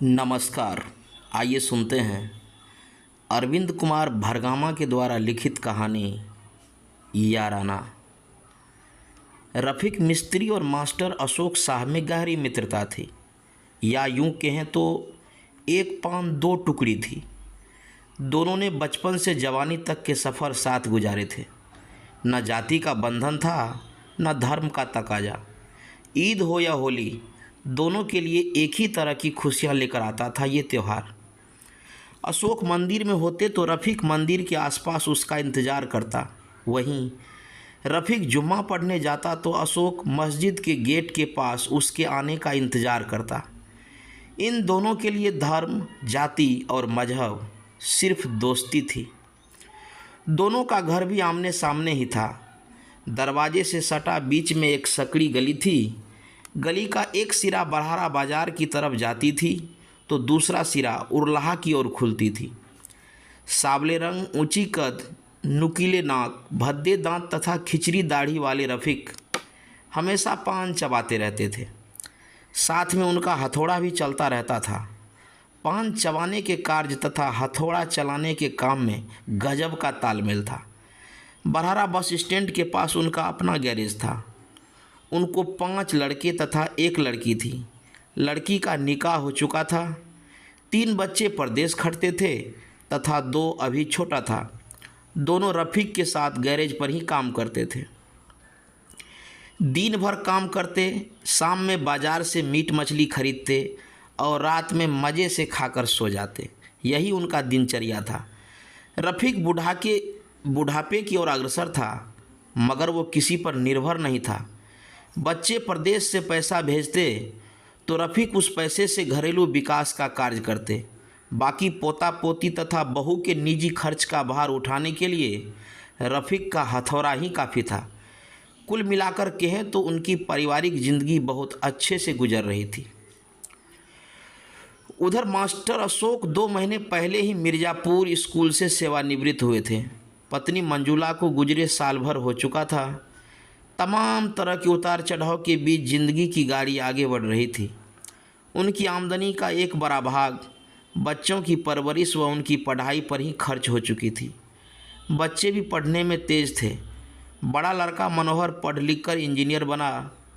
नमस्कार। आइए सुनते हैं अरविंद कुमार भरगामा के द्वारा लिखित कहानी याराना। रफ़ीक मिस्त्री और मास्टर अशोक साहब में गहरी मित्रता थी, या यूं कहें तो एक पान दो टुकड़ी थी। दोनों ने बचपन से जवानी तक के सफ़र साथ गुजारे थे। न जाति का बंधन था, न धर्म का तकाजा। ईद हो या होली, दोनों के लिए एक ही तरह की खुशियाँ लेकर आता था ये त्यौहार। अशोक मंदिर में होते तो रफ़ीक मंदिर के आसपास उसका इंतज़ार करता। वहीं रफ़ीक जुम्मा पढ़ने जाता तो अशोक मस्जिद के गेट के पास उसके आने का इंतज़ार करता। इन दोनों के लिए धर्म, जाति और मजहब सिर्फ दोस्ती थी। दोनों का घर भी आमने सामने ही था। दरवाजे से सटा बीच में एक सकड़ी गली थी। गली का एक सिरा बरहारा बाजार की तरफ जाती थी तो दूसरा सिरा उरलाहा की ओर खुलती थी। सावले रंग, ऊंची कद, नुकीले नाक, भद्दे दांत तथा खिचड़ी दाढ़ी वाले रफ़ीक हमेशा पान चबाते रहते थे। साथ में उनका हथौड़ा भी चलता रहता था। पान चबाने के कार्य तथा हथौड़ा चलाने के काम में गजब का तालमेल था। बरहारा बस स्टैंड के पास उनका अपना गैरेज था। उनको 5 लड़के तथा एक लड़की थी। लड़की का निकाह हो चुका था। 3 बच्चे परदेश खटते थे तथा 2 अभी छोटा था। दोनों रफ़ीक के साथ गैरेज पर ही काम करते थे। दिन भर काम करते, शाम में बाज़ार से मीट मछली खरीदते और रात में मज़े से खाकर सो जाते। यही उनका दिनचर्या था। रफ़ीक बुढ़ापे की ओर अग्रसर था, मगर वो किसी पर निर्भर नहीं था। बच्चे प्रदेश से पैसा भेजते तो रफ़ीक उस पैसे से घरेलू विकास का कार्य करते। बाकी पोता पोती तथा बहू के निजी खर्च का भार उठाने के लिए रफ़ीक का हथौड़ा ही काफ़ी था। कुल मिलाकर कहें तो उनकी पारिवारिक ज़िंदगी बहुत अच्छे से गुजर रही थी। उधर मास्टर अशोक 2 महीने पहले ही मिर्ज़ापुर स्कूल से सेवानिवृत्त हुए थे। पत्नी मंजुला को गुजरे साल भर हो चुका था। तमाम तरह के उतार चढ़ाव के बीच ज़िंदगी की गाड़ी आगे बढ़ रही थी। उनकी आमदनी का एक बड़ा भाग बच्चों की परवरिश व उनकी पढ़ाई पर ही खर्च हो चुकी थी। बच्चे भी पढ़ने में तेज़ थे। बड़ा लड़का मनोहर पढ़ लिख कर इंजीनियर बना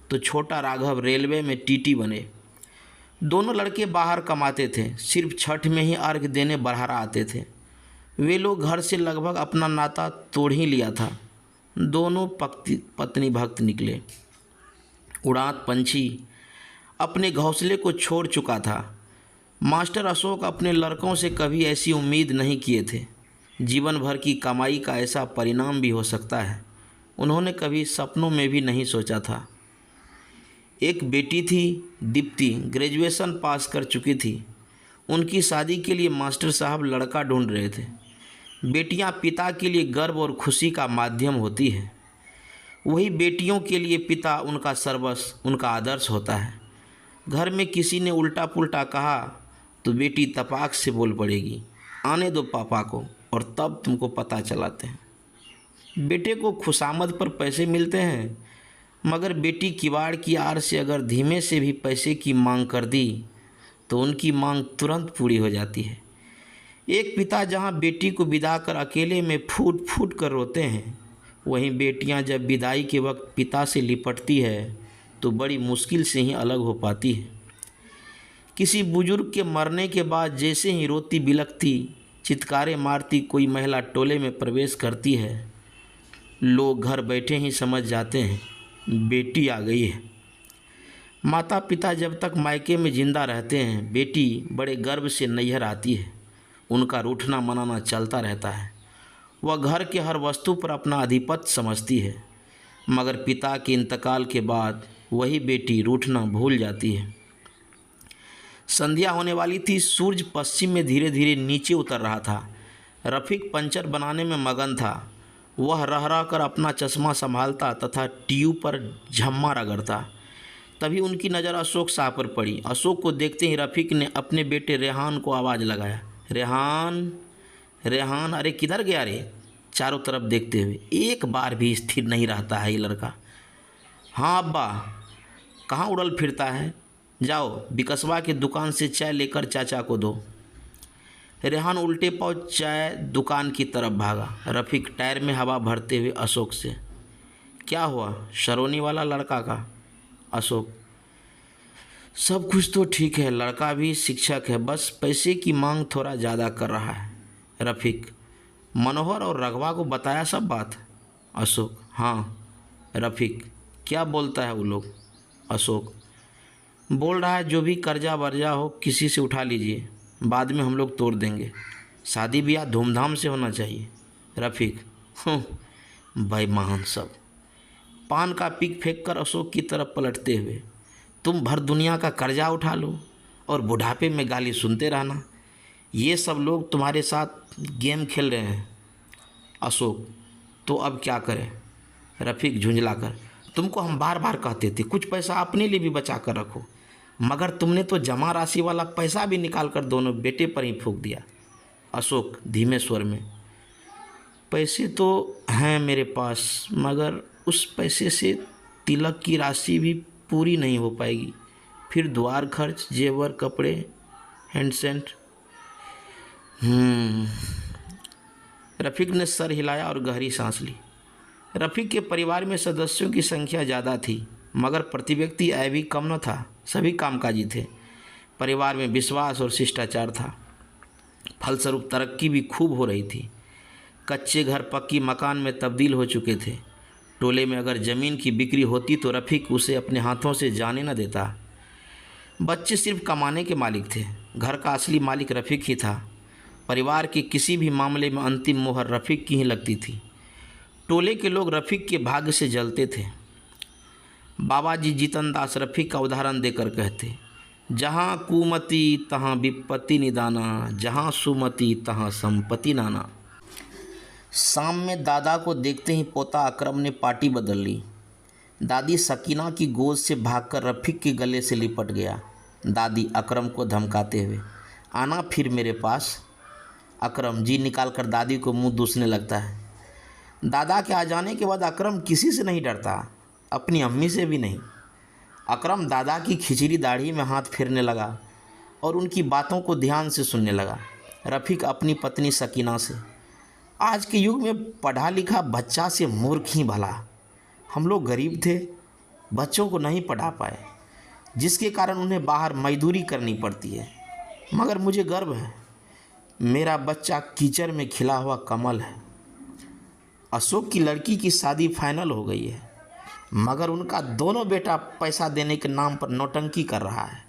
तो छोटा राघव रेलवे में टीटी बने। दोनों लड़के बाहर कमाते थे, सिर्फ छठ में ही अर्घ देने बरहारा आते थे। वे लोग घर से लगभग अपना नाता तोड़ ही लिया था। दोनों पत्नी भक्त निकले। उड़ात पंछी अपने घोंसले को छोड़ चुका था। मास्टर अशोक अपने लड़कों से कभी ऐसी उम्मीद नहीं किए थे। जीवन भर की कमाई का ऐसा परिणाम भी हो सकता है, उन्होंने कभी सपनों में भी नहीं सोचा था। एक बेटी थी, दीप्ति, ग्रेजुएशन पास कर चुकी थी। उनकी शादी के लिए मास्टर साहब लड़का ढूंढ रहे थे। बेटियां पिता के लिए गर्व और खुशी का माध्यम होती है। वही बेटियों के लिए पिता उनका सर्वस्व, उनका आदर्श होता है। घर में किसी ने उल्टा पुल्टा कहा तो बेटी तपाक से बोल पड़ेगी, आने दो पापा को और तब तुमको पता चलाते हैं। बेटे को खुशामद पर पैसे मिलते हैं, मगर बेटी किवाड़ की आड़ से अगर धीमे से भी पैसे की मांग कर दी तो उनकी मांग तुरंत पूरी हो जाती है। एक पिता जहां बेटी को विदा कर अकेले में फूट फूट कर रोते हैं, वहीं बेटियां जब विदाई के वक्त पिता से लिपटती है तो बड़ी मुश्किल से ही अलग हो पाती है। किसी बुजुर्ग के मरने के बाद जैसे ही रोती बिलखती, चित्कारे मारती कोई महिला टोले में प्रवेश करती है, लोग घर बैठे ही समझ जाते हैं बेटी आ गई है। माता पिता जब तक मायके में जिंदा रहते हैं, बेटी बड़े गर्व से नैहर आती है। उनका रूठना मनाना चलता रहता है। वह घर के हर वस्तु पर अपना आधिपत्य समझती है, मगर पिता के इंतकाल के बाद वही बेटी रूठना भूल जाती है। संध्या होने वाली थी। सूरज पश्चिम में धीरे धीरे नीचे उतर रहा था। रफ़ीक पंचर बनाने में मगन था। वह रह रह कर अपना चश्मा संभालता तथा ट्यूब पर झम्मा रगड़ता। तभी उनकी नज़र अशोक साहब पर पड़ी। अशोक को देखते ही रफ़ीक ने अपने बेटे रेहान को आवाज़ लगाया, रेहान, रेहान, अरे किधर गया रे? चारों तरफ देखते हुए। एक बार भी स्थिर नहीं रहता है ये लड़का। हाँ अब्बा, कहाँ उड़ल फिरता है? जाओ बिकसवा की दुकान से चाय लेकर चाचा को दो। रेहान उल्टे पाँव चाय दुकान की तरफ भागा। रफ़ीक टायर में हवा भरते हुए अशोक से, क्या हुआ, शरोनी वाला लड़का का? अशोक, सब कुछ तो ठीक है, लड़का भी शिक्षक है, बस पैसे की मांग थोड़ा ज़्यादा कर रहा है। रफ़ीक, मनोहर और रघवा को बताया सब बात? अशोक, हाँ। रफ़ीक, क्या बोलता है वो लोग? अशोक, बोल रहा है जो भी कर्जा वर्जा हो किसी से उठा लीजिए, बाद में हम लोग तोड़ देंगे, शादी ब्याह धूमधाम से होना चाहिए। रफ़ीक, भाई महान सब। पान का पीक फेंक कर अशोक की तरफ पलटते हुए, तुम भर दुनिया का कर्जा उठा लो और बुढ़ापे में गाली सुनते रहना, ये सब लोग तुम्हारे साथ गेम खेल रहे हैं। अशोक, तो अब क्या करें? रफ़ीक झुंझला कर, तुमको हम बार बार कहते थे कुछ पैसा अपने लिए भी बचा कर रखो, मगर तुमने तो जमा राशि वाला पैसा भी निकाल कर दोनों बेटे पर ही फूंक दिया। अशोक धीमे स्वर में, पैसे तो हैं मेरे पास, मगर उस पैसे से तिलक की राशि भी पूरी नहीं हो पाएगी, फिर द्वार खर्च, जेवर, कपड़े, हैंडसेंट। रफ़ीक ने सर हिलाया और गहरी सांस ली। रफ़ीक के परिवार में सदस्यों की संख्या ज़्यादा थी, मगर प्रति व्यक्ति आय भी कम न था, सभी कामकाजी थे। परिवार में विश्वास और शिष्टाचार था, फलस्वरूप तरक्की भी खूब हो रही थी। कच्चे घर पक्की मकान में तब्दील हो चुके थे। टोले में अगर ज़मीन की बिक्री होती तो रफ़ीक उसे अपने हाथों से जाने न देता। बच्चे सिर्फ कमाने के मालिक थे, घर का असली मालिक रफ़ीक ही था। परिवार के किसी भी मामले में अंतिम मोहर रफ़ीक की ही लगती थी। टोले के लोग रफ़ीक के भाग्य से जलते थे। बाबा जी जीतन दास रफ़ीक का उदाहरण देकर कहते, जहाँ कुमति तहाँ विपत्ति निदाना, जहाँ सुमति तहाँ संपत्ति नाना। शाम में दादा को देखते ही पोता अकरम ने पार्टी बदल ली। दादी सकीना की गोद से भागकर रफ़ीक के गले से लिपट गया। दादी अकरम को धमकाते हुए, आना फिर मेरे पास। अकरम जी निकालकर दादी को मुंह दूसने लगता है। दादा के आ जाने के बाद अकरम किसी से नहीं डरता, अपनी अम्मी से भी नहीं। अकरम दादा की खिचड़ी दाढ़ी में हाथ फेरने लगा और उनकी बातों को ध्यान से सुनने लगा। रफ़ीक अपनी पत्नी सकीना से, आज के युग में पढ़ा लिखा बच्चा से मूर्ख ही भला। हम लोग गरीब थे, बच्चों को नहीं पढ़ा पाए, जिसके कारण उन्हें बाहर मजदूरी करनी पड़ती है, मगर मुझे गर्व है, मेरा बच्चा कीचड़ में खिला हुआ कमल है। अशोक की लड़की की शादी फाइनल हो गई है, मगर उनका दोनों बेटा पैसा देने के नाम पर नौटंकी कर रहा है।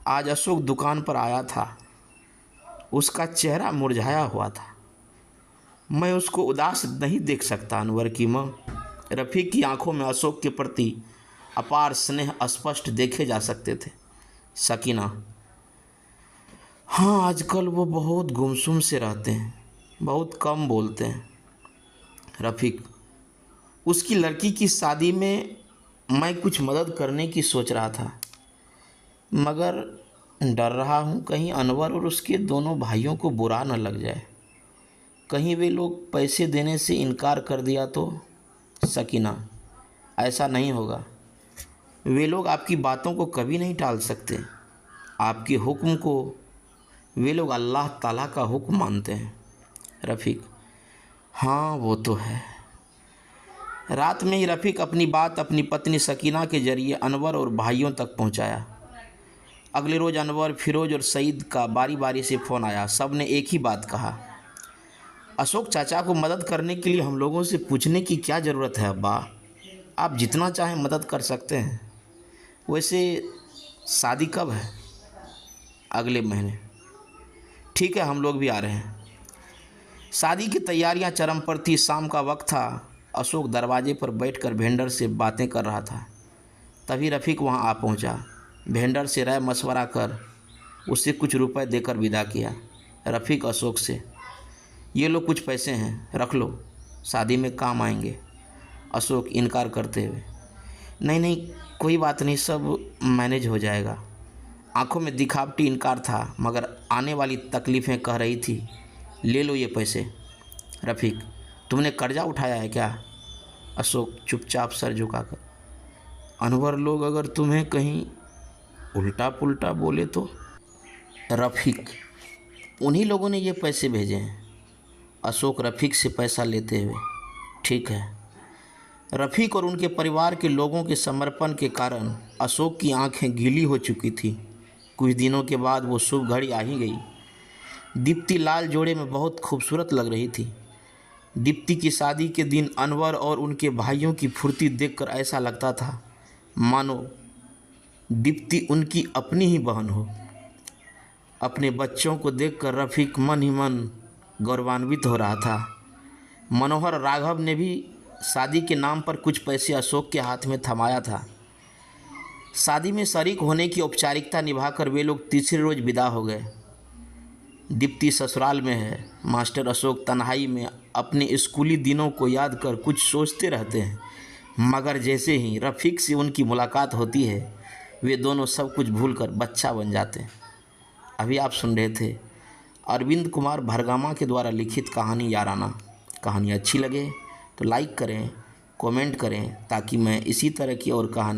आज अशोक दुकान पर आया था, उसका चेहरा मुरझाया हुआ था। मैं उसको उदास नहीं देख सकता अनवर की माँ। रफ़ीक की आंखों में अशोक के प्रति अपार स्नेह स्पष्ट देखे जा सकते थे। सकीना, हाँ आजकल वो बहुत गुमसुम से रहते हैं, बहुत कम बोलते हैं। रफ़ीक, उसकी लड़की की शादी में मैं कुछ मदद करने की सोच रहा था, मगर डर रहा हूँ कहीं अनवर और उसके दोनों भाइयों को बुरा न लग जाए, कहीं वे लोग पैसे देने से इनकार कर दिया तो। सकीना, ऐसा नहीं होगा, वे लोग आपकी बातों को कभी नहीं टाल सकते, आपके हुक्म को वे लोग अल्लाह ताला का हुक्म मानते हैं। रफ़ीक, हाँ वो तो है। रात में ही रफ़ीक अपनी बात अपनी पत्नी सकीना के जरिए अनवर और भाइयों तक पहुंचाया। अगले रोज़ अनवर, फिरोज और सईद का बारी बारी से फ़ोन आया। सब ने एक ही बात कहा, अशोक चाचा को मदद करने के लिए हम लोगों से पूछने की क्या ज़रूरत है अब्बा, आप जितना चाहें मदद कर सकते हैं। वैसे शादी कब है? अगले महीने। ठीक है, हम लोग भी आ रहे हैं। शादी की तैयारियां चरम पर थी। शाम का वक्त था। अशोक दरवाजे पर बैठकर भेंडर से बातें कर रहा था, तभी रफ़ीक वहां आ पहुंचा। भेंडर से राय मशवरा कर उसे कुछ रुपए देकर विदा किया। रफ़ीक अशोक से, ये लो कुछ पैसे हैं, रख लो, शादी में काम आएंगे। अशोक इनकार करते हुए, नहीं नहीं कोई बात नहीं, सब मैनेज हो जाएगा। आंखों में दिखावटी इनकार था, मगर आने वाली तकलीफ़ें कह रही थी, ले लो ये पैसे। रफ़ीक, तुमने कर्जा उठाया है क्या? अशोक चुपचाप सर झुकाकर, अनवर लोग अगर तुम्हें कहीं उल्टा पुल्टा बोले तो रफ़ीक, उन्हीं लोगों ने ये पैसे भेजे हैं। अशोक रफ़ीक से पैसा लेते हुए, ठीक है। रफ़ीक और उनके परिवार के लोगों के समर्पण के कारण अशोक की आंखें गीली हो चुकी थी। कुछ दिनों के बाद वो शुभ घड़ी आ ही गई। दीप्ति लाल जोड़े में बहुत खूबसूरत लग रही थी। दीप्ति की शादी के दिन अनवर और उनके भाइयों की फुर्ती देखकर ऐसा लगता था मानो दीप्ति उनकी अपनी ही बहन हो। अपने बच्चों को देखकर रफ़ीक मन ही मन गौरवान्वित हो रहा था। मनोहर राघव ने भी शादी के नाम पर कुछ पैसे अशोक के हाथ में थमाया था। शादी में शरीक होने की औपचारिकता निभाकर वे लोग तीसरे रोज विदा हो गए। दीप्ति ससुराल में है। मास्टर अशोक तन्हाई में अपने स्कूली दिनों को याद कर कुछ सोचते रहते हैं, मगर जैसे ही रफ़ीक से उनकी मुलाकात होती है वे दोनों सब कुछ भूलकर बच्चा बन जाते हैं। अभी आप सुन रहे थे अरविंद कुमार भरगामा के द्वारा लिखित कहानी याराना। कहानी अच्छी लगे तो लाइक करें, कमेंट करें, ताकि मैं इसी तरह की और कहानी